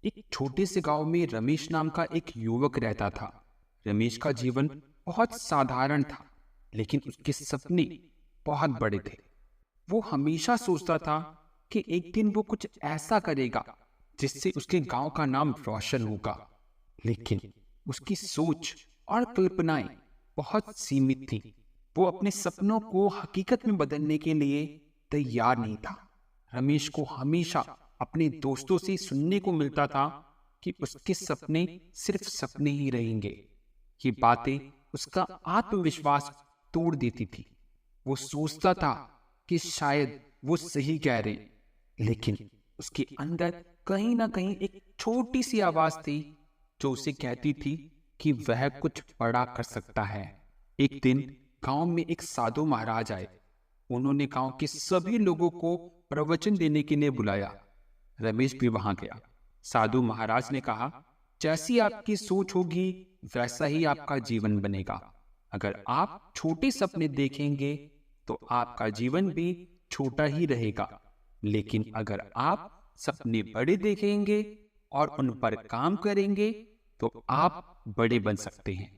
एक छोटे से गांव में रमेश नाम का एक युवक रहता था। रमेश का जीवन बहुत साधारण था, लेकिन उसके सपने बहुत बड़े थे। वो हमेशा सोचता था कि एक दिन वो कुछ ऐसा करेगा जिससे उसके गांव का नाम रोशन होगा। लेकिन उसकी सोच और कल्पनाएं बहुत सीमित थी। वो अपने सपनों को हकीकत में बदलने के लिए तैयार नहीं था। रमेश को हमेशा अपने दोस्तों से सुनने को मिलता था कि उसके सपने सिर्फ सपने ही रहेंगे। ये बातें उसका आत्मविश्वास तोड़ देती थी। वो सोचता था कि शायद वो सही कह रहे, लेकिन उसके अंदर कहीं ना कहीं एक छोटी सी आवाज थी जो उसे कहती थी कि वह कुछ बड़ा कर सकता है। एक दिन गांव में एक साधु महाराज आए। उन्होंने गांव के सभी लोगों को प्रवचन देने के लिए बुलाया। रमेश भी वहां गया। साधु महाराज ने कहा, जैसी आपकी सोच होगी वैसा ही आपका जीवन बनेगा। अगर आप छोटे सपने देखेंगे तो आपका जीवन भी छोटा ही रहेगा, लेकिन अगर आप सपने बड़े देखेंगे और उन पर काम करेंगे तो आप बड़े बन सकते हैं।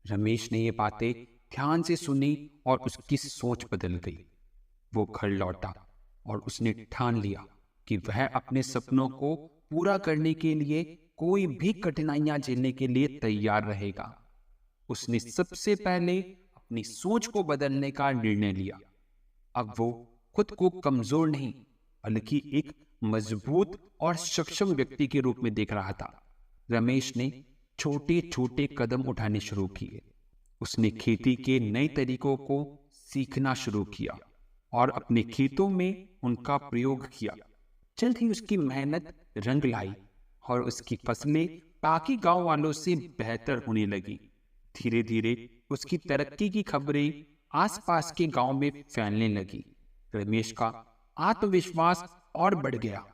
रमेश ने ये बातें ध्यान से सुनी और उसकी सोच बदल गई। वो घर लौटा और उसने ठान लिया कि वह अपने सपनों को पूरा करने के लिए कोई भी कठिनाइयां झेलने के लिए तैयार रहेगा। उसने सबसे पहले अपनी सोच को बदलने का निर्णय लिया। अब वो खुद को कमजोर नहीं, बल्कि एक मजबूत और सक्षम व्यक्ति के रूप में देख रहा था। रमेश ने छोटे छोटे कदम उठाने शुरू किए। उसने खेती के नए तरीकों को सीखना शुरू किया और अपने खेतों में उनका प्रयोग किया। जल्द ही उसकी मेहनत रंग लाई और उसकी फसलें बाकी गांव वालों से बेहतर होने लगी। धीरे धीरे उसकी तरक्की की खबरें आसपास के गांव में फैलने लगी। रमेश का आत्मविश्वास और बढ़ गया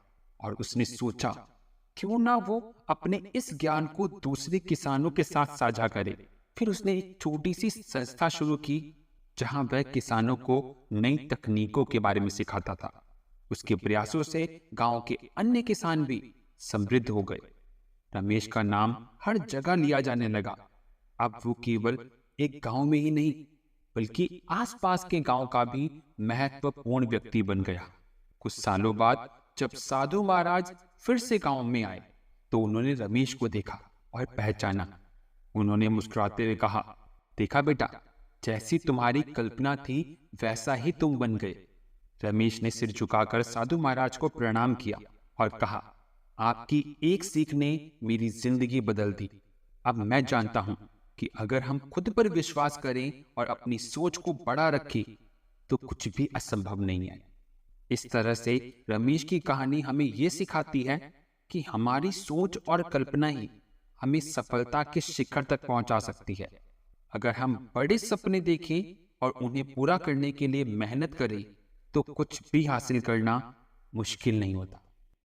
और उसने सोचा, क्यों ना वो अपने इस ज्ञान को दूसरे किसानों के साथ साझा करे। फिर उसने एक छोटी सी संस्था शुरू की जहां वह किसानों को नई तकनीकों के बारे में सिखाता था। उसके प्रयासों से गांव के अन्य किसान भी समृद्ध हो गए। रमेश का नाम हर जगह लिया जाने लगा। अब वो केवल एक गांव में ही नहीं, बल्कि आसपास के गांव का भी महत्वपूर्ण व्यक्ति बन गया। कुछ सालों बाद जब साधु महाराज फिर से गांव में आए तो उन्होंने रमेश को देखा और पहचाना। उन्होंने मुस्कुराते हुए कहा, देखा बेटा, जैसी तुम्हारी कल्पना थी वैसा ही तुम बन गए। रमेश ने सिर झुकाकर साधु महाराज को प्रणाम किया और कहा, आपकी एक सीख ने मेरी जिंदगी बदल दी। अब मैं जानता हूं कि अगर हम खुद पर विश्वास करें और अपनी सोच को बड़ा रखें तो कुछ भी असंभव नहीं है। इस तरह से रमेश की कहानी हमें ये सिखाती है कि हमारी सोच और कल्पना ही हमें सफलता के शिखर तक पहुंचा सकती है। अगर हम बड़े सपने देखें और उन्हें पूरा करने के लिए मेहनत करें तो कुछ भी हासिल करना मुश्किल नहीं होता।